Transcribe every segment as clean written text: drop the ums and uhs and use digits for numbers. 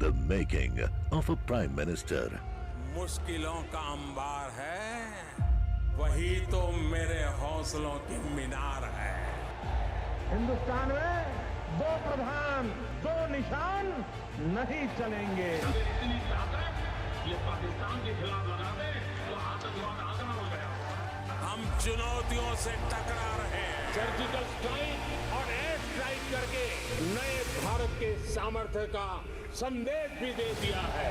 The making of a prime minister. मुश्किलों का अंबार है, वही तो मेरे हौसलों की मीनार है। हिंदुस्तान में दो प्रधान, दो निशान नहीं चलेंगे। इतनी ताकत ये पाकिस्तान के खिलाफ लगा दे तो आतंकवाद आगरा हो गया। हम चुनौतियों से टकरा रहे हैं। सर्जिकल स्ट्राइक और एयर स्ट्राइक करके नए भारत के सामर्थ्य का संदेश भी दे दिया है।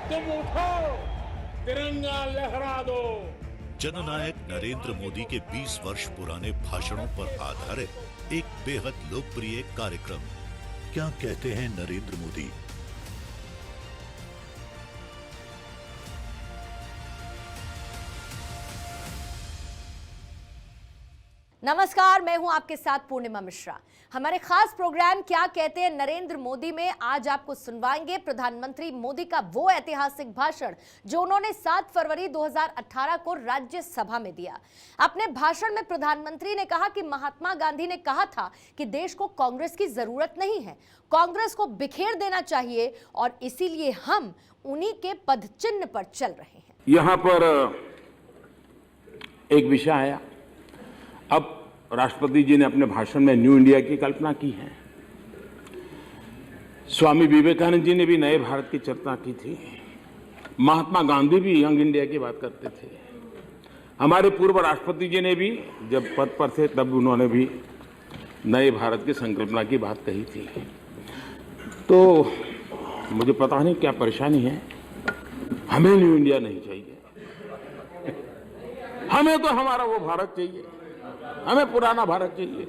तुम उठो, तिरंगा लहरा दो। जननायक नरेंद्र मोदी के 20 वर्ष पुराने भाषणों पर आधारित एक बेहद लोकप्रिय कार्यक्रम। क्या कहते हैं नरेंद्र मोदी? नमस्कार, मैं हूं आपके साथ पूर्णिमा मिश्रा। हमारे खास प्रोग्राम क्या कहते हैं नरेंद्र मोदी में आज आपको सुनवाएंगे प्रधानमंत्री मोदी का वो ऐतिहासिक भाषण जो उन्होंने 7 फरवरी 2018 को राज्यसभा में दिया। अपने भाषण में प्रधानमंत्री ने कहा कि महात्मा गांधी ने कहा था कि देश को कांग्रेस की जरूरत नहीं है, कांग्रेस को बिखेर देना चाहिए और इसीलिए हम उन्हीं के पदचिन्ह पर चल रहे हैं। यहां पर एक विषय आया। अब राष्ट्रपति जी ने अपने भाषण में न्यू इंडिया की कल्पना की है। स्वामी विवेकानंद जी ने भी नए भारत की चर्चा की थी। महात्मा गांधी भी यंग इंडिया की बात करते थे। हमारे पूर्व राष्ट्रपति जी ने भी जब पद पर थे तब उन्होंने भी नए भारत की संकल्पना की बात कही थी। तो मुझे पता नहीं क्या परेशानी है, हमें न्यू इंडिया नहीं चाहिए, हमें तो हमारा वो भारत चाहिए, हमें पुराना भारत चाहिए।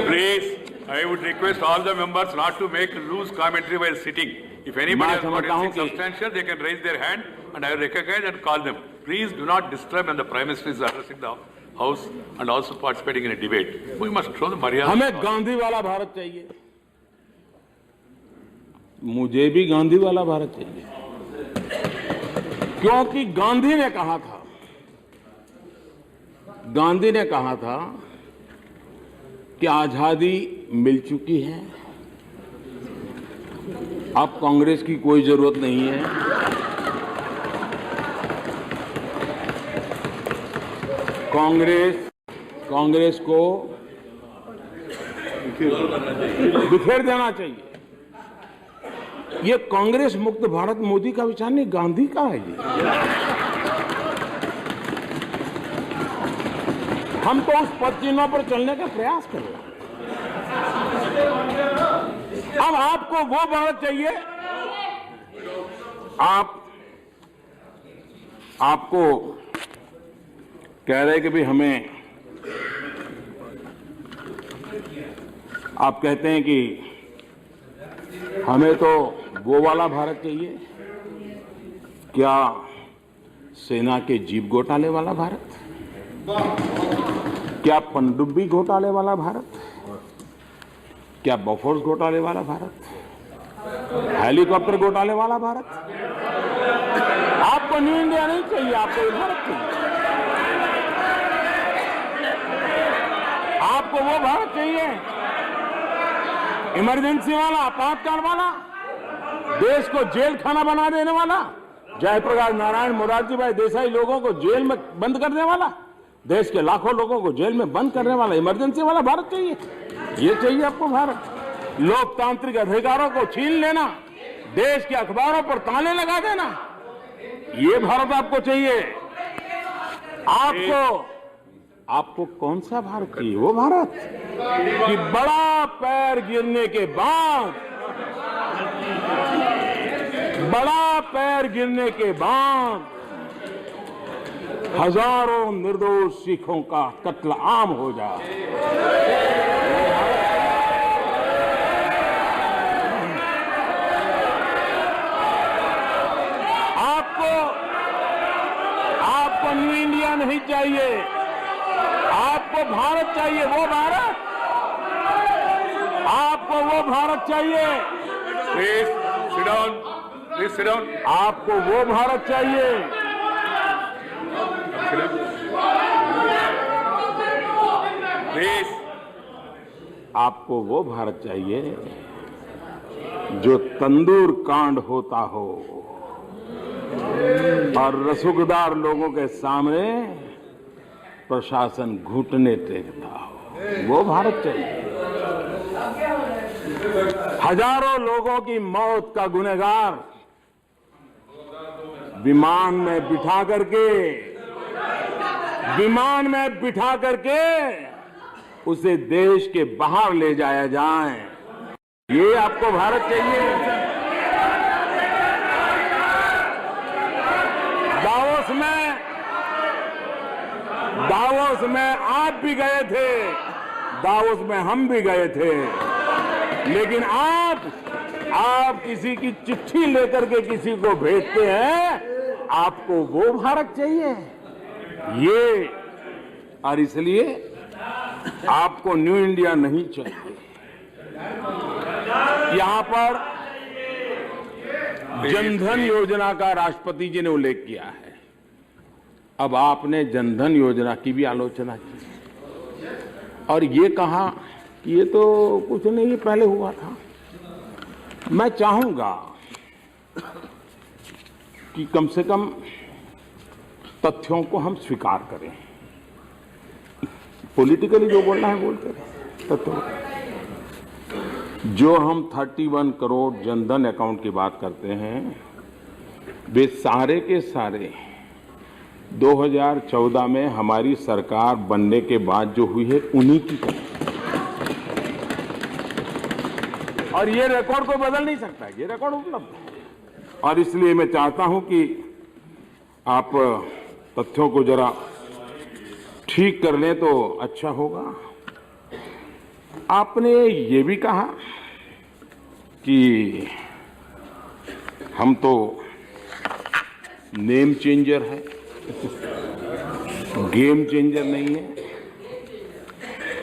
Please, I would request all the members not to make loose commentary while sitting. If anybody has got anything substantial, they can raise their hand and I will recognize and call them. Please do not disturb when the Prime Minister is addressing the House and also participating in a debate. We must show the maryada. हमें गांधी वाला भारत चाहिए, मुझे भी गांधी वाला भारत चाहिए, क्योंकि गांधी ने कहा था कि आजादी मिल चुकी है, अब कांग्रेस की कोई जरूरत नहीं है। कांग्रेस को बिखेर देना चाहिए। ये कांग्रेस मुक्त भारत मोदी का विचार नहीं, गांधी का है। ये हम तो उस पद चिन्हों पर चलने का प्रयास कर रहे हैं। अब आपको वो भारत चाहिए, आपको कह रहे कि भाई हमें, आप कहते हैं कि हमें तो वो वाला भारत चाहिए। क्या सेना के जीप घोटाले वाला भारत? क्या पनडुब्बी घोटाले वाला भारत? क्या बोफोर्स घोटाले वाला भारत? हेलीकॉप्टर घोटाले वाला भारत? आपको न्यू इंडिया नहीं चाहिए, आपको ये भारत चाहिए। आपको वो भारत चाहिए इमरजेंसी वाला, आपातकाल वाला, देश को जेल खाना बना देने वाला, जयप्रकाश नारायण, मोरारजी भाई देसाई लोगों को जेल में बंद करने वाला, देश के लाखों लोगों को जेल में बंद करने वाला इमरजेंसी वाला भारत चाहिए। ये चाहिए आपको भारत। लोकतांत्रिक अधिकारों को छीन लेना, देश के अखबारों पर ताले लगा देना, ये भारत आपको चाहिए। आपको कौन सा भारत चाहिए? वो भारत कि बड़ा पैर गिरने के बाद हजारों निर्दोष सिखों का कत्ल आम हो जाए। आपको न्यू इंडिया नहीं चाहिए, आपको भारत चाहिए। वो भारत, आपको वो भारत चाहिए। Please sit down. Please sit down. आपको वो भारत चाहिए। Please. आपको वो भारत चाहिए जो तंदूर कांड होता हो और रसूखदार लोगों के सामने प्रशासन घुटने टेकता हो, वो भारत चाहिए। हजारों लोगों की मौत का गुनहगार विमान में बिठा करके उसे देश के बाहर ले जाया जाए, ये आपको भारत चाहिए। दावोस में आप भी गए थे, दावोस में हम भी गए थे, लेकिन आप किसी की चिट्ठी लेकर के किसी को भेजते हैं, आपको वो भारत चाहिए ये, और इसलिए आपको न्यू इंडिया नहीं चाहिए। यहां पर जनधन योजना का राष्ट्रपति जी ने उल्लेख किया है। अब आपने जनधन योजना की भी आलोचना की और ये कहा कि ये तो कुछ नहीं, पहले हुआ था। मैं चाहूंगा कि कम से कम तथ्यों को हम स्वीकार करें। पॉलिटिकली जो बोलना है बोलते रहे, तथ्यों जो हम 31 करोड़ जनधन अकाउंट की बात करते हैं, वे सारे के सारे 2014 में हमारी सरकार बनने के बाद जो हुई है उन्हीं की, और ये रिकॉर्ड को बदल नहीं सकता, ये रिकॉर्ड उपलब्ध है। और इसलिए मैं चाहता हूं कि आप तथ्यों को जरा ठीक कर लें तो अच्छा होगा। आपने ये भी कहा कि हम तो नेम चेंजर है, गेम चेंजर नहीं है।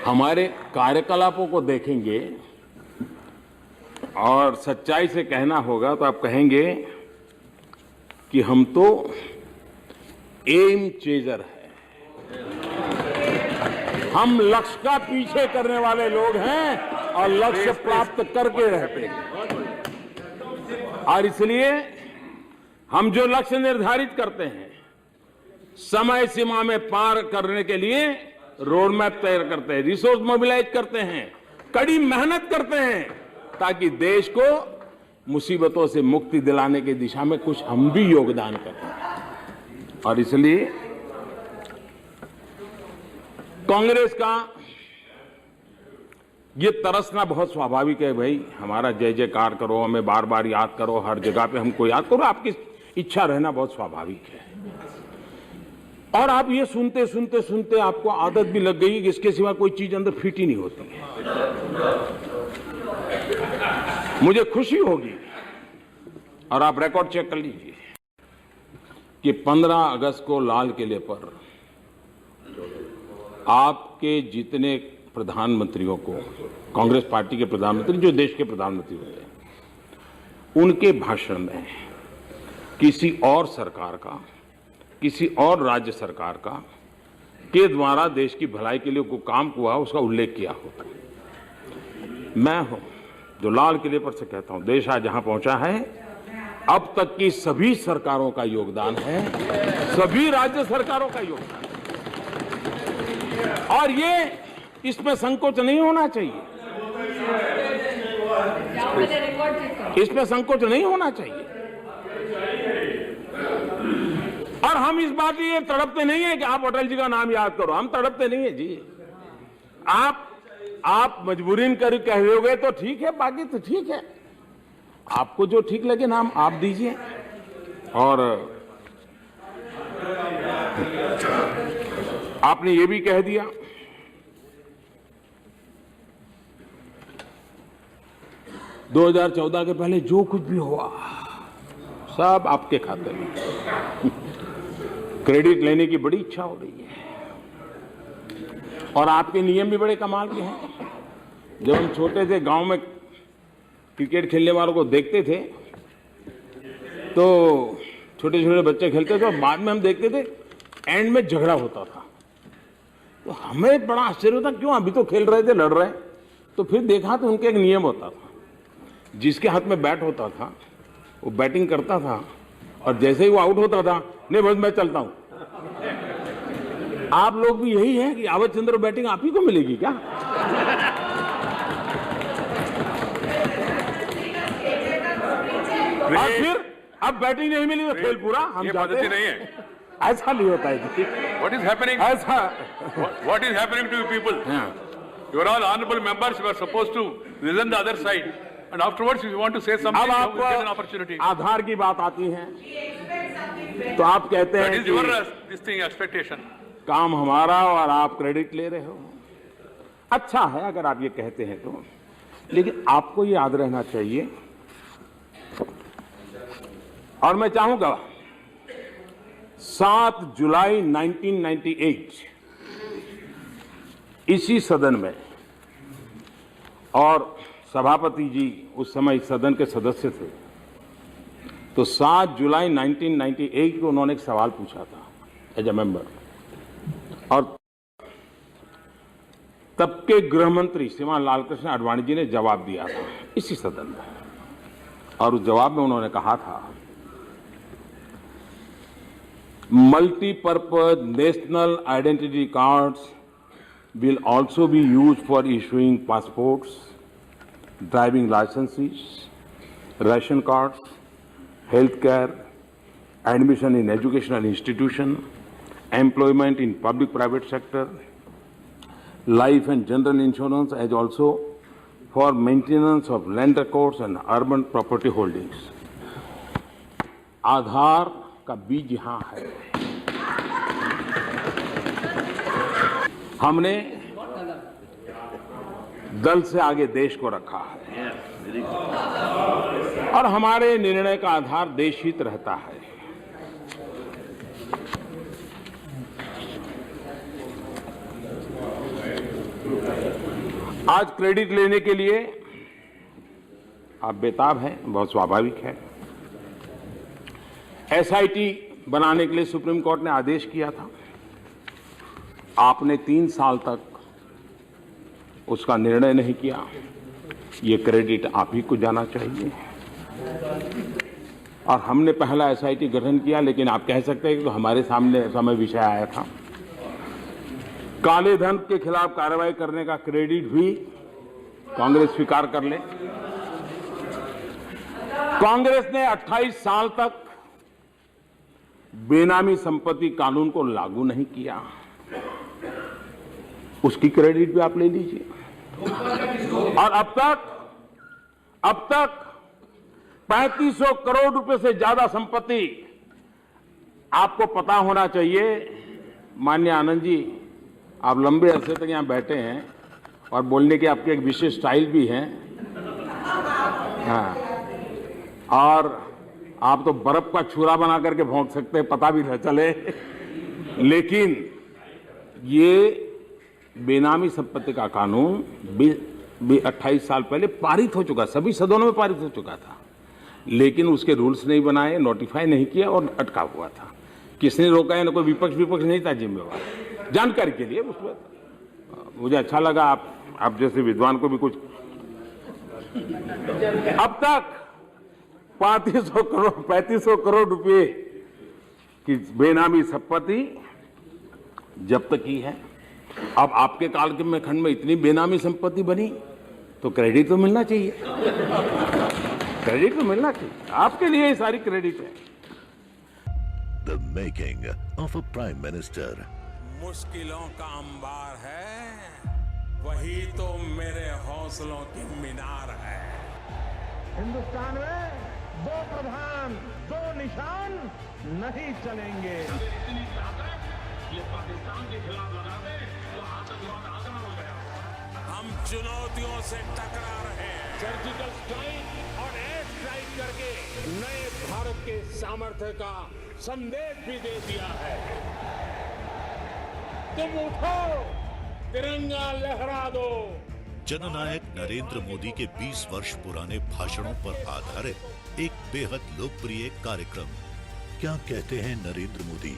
हमारे कार्यकलापों को देखेंगे और सच्चाई से कहना होगा तो आप कहेंगे कि हम तो एम चेंजर है, हम लक्ष्य का पीछे करने वाले लोग हैं और लक्ष्य प्राप्त करके रहते हैं। और इसलिए हम जो लक्ष्य निर्धारित करते हैं, समय सीमा में पार करने के लिए रोड मैप तैयार करते हैं, रिसोर्स मोबिलाइज करते हैं, कड़ी मेहनत करते हैं, ताकि देश को मुसीबतों से मुक्ति दिलाने की दिशा में कुछ हम भी योगदान करें। और इसलिए कांग्रेस का ये तरसना बहुत स्वाभाविक है। भाई हमारा जय जयकार करो, हमें बार बार याद करो, हर जगह पे हमको याद करो, आपकी इच्छा रहना बहुत स्वाभाविक है। और आप ये सुनते सुनते सुनते आपको आदत भी लग गई कि इसके सिवा कोई चीज अंदर फिट ही नहीं होती है। मुझे खुशी होगी, और आप रिकॉर्ड चेक कर लीजिए कि 15 अगस्त को लाल किले पर आपके जितने प्रधानमंत्रियों को, कांग्रेस पार्टी के प्रधानमंत्री जो देश के प्रधानमंत्री होते हैं, उनके भाषण में किसी और सरकार का, किसी और राज्य सरकार का के द्वारा देश की भलाई के लिए कोई काम हुआ उसका उल्लेख किया होता। मैं हूं जो लाल किले पर से कहता हूं, देश आज जहां पहुंचा है, अब तक की सभी सरकारों का योगदान है, सभी राज्य सरकारों का योगदान है। और ये इसमें संकोच नहीं होना चाहिए, इसमें संकोच नहीं होना चाहिए। और हम इस बात लिए तड़पते नहीं है कि आप अटल जी का नाम याद करो, हम तड़पते नहीं है जी। आप मजबूरीन कर कह दोगे तो ठीक है, बाकी तो ठीक है, आपको जो ठीक लगे नाम आप दीजिए। और आपने ये भी कह दिया 2014 के पहले जो कुछ भी हुआ सब आपके खाते में। क्रेडिट लेने की बड़ी इच्छा हो रही है, और आपके नियम भी बड़े कमाल के हैं। जब हम छोटे थे, गांव में क्रिकेट खेलने वालों को देखते थे तो छोटे छोटे बच्चे खेलते थे, और बाद में हम देखते थे एंड में झगड़ा होता था। तो हमें बड़ा आश्चर्य होता, क्यों? अभी तो खेल रहे थे, लड़ रहे, तो फिर देखा तो उनके एक नियम होता था, जिसके हाथ में बैट होता था वो बैटिंग करता था, और जैसे ही वो आउट होता था, नहीं बस मैं चलता हूं। आप लोग भी यही है कि आवत चंद्र बैटिंग आप ही को मिलेगी क्या? और फिर अब बैटिंग नहीं मिली तो खेल पूरा हम ये जाते पद्धति हैं। नहीं है। ऐसा नहीं होता है जी। What is happening? ऐसा What is happening to you people? हाँ। You are all honorable members. You are supposed to listen the other side, and afterwards, if you want to say something, अब you आपको will get an opportunity. आधार की बात आती है तो आप कहते That हैं is your कि this thing expectation. काम हमारा और आप क्रेडिट ले रहे हो। अच्छा है अगर आप ये कहते हैं तो, लेकिन आपको ये याद रहना चाहिए, और मैं चाहूंगा 7 जुलाई 1998 इसी सदन में, और सभापति जी उस समय इस सदन के सदस्य थे, तो 7 जुलाई 1998 को उन्होंने एक सवाल पूछा था एज ए मेंबर, और तब के गृह मंत्री श्रीमान लालकृष्ण आडवाणी जी ने जवाब दिया था इसी सदन में, और उस जवाब में उन्होंने कहा था multipurpose national identity cards will also be used for issuing passports, driving licenses, ration cards, healthcare, admission in educational institution, employment in public-private sector, life and general insurance, as also for maintenance of land records and urban property holdings. आधार का बीज यहाँ है। हमने दल से आगे देश को रखा है, और हमारे निर्णय का आधार देश हित रहता है। आज क्रेडिट लेने के लिए आप बेताब हैं, बहुत स्वाभाविक है। एसआईटी बनाने के लिए सुप्रीम कोर्ट ने आदेश किया था, आपने 3 साल तक उसका निर्णय नहीं किया। ये क्रेडिट आप ही को जाना चाहिए, और हमने पहला एसआईटी गठन किया, लेकिन आप कह सकते हैं कि तो हमारे सामने समय विषय आया था। काले धन के खिलाफ कार्रवाई करने का क्रेडिट भी कांग्रेस स्वीकार कर ले। कांग्रेस ने 28 साल तक बेनामी संपत्ति कानून को लागू नहीं किया, उसकी क्रेडिट भी आप ले लीजिए। और अब तक 3500 करोड़ रुपए से ज्यादा संपत्ति, आपको पता होना चाहिए माननीय आनंद जी, आप लंबे अरसे तक यहां बैठे हैं और बोलने की आपकी एक विशेष स्टाइल भी है। हाँ, और आप तो बर्फ का छुरा बना करके भौंक सकते हैं, पता भी न चले। लेकिन ये बेनामी संपत्ति का कानून भी 28 साल पहले पारित हो चुका, सभी सदनों में पारित हो चुका था, लेकिन उसके रूल्स नहीं बनाए, नोटिफाई नहीं किया और अटका हुआ था। किसने रोका है? ना कोई विपक्ष नहीं था जिम्मेवार। जानकारी के लिए उसमें मुझे अच्छा लगा, आप जैसे विद्वान को भी कुछ। अब तक 3500 करोड़ रुपए की बेनामी संपत्ति जब्त की है। अब आपके काल के में खंड में इतनी बेनामी संपत्ति बनी तो क्रेडिट तो मिलना चाहिए, क्रेडिट तो मिलना चाहिए। आपके लिए ये सारी क्रेडिट है। The making of a prime minister. मुश्किलों का अंबार है, वही तो मेरे हौसलों की मीनार है। हिंदुस्तान में 2 प्रधान 2 निशान नहीं चलेंगे। हम चुनौतियों से टकरा रहे हैं, सर्जिकल स्ट्राइक और एयर स्ट्राइक करके नए भारत के सामर्थ्य का संदेश भी दे दिया है। तुम उठो, तिरंगा लहरा दो। जननायक नरेंद्र मोदी के 20 वर्ष पुराने भाषणों पर आधारित एक बेहद लोकप्रिय कार्यक्रम क्या कहते हैं नरेंद्र मोदी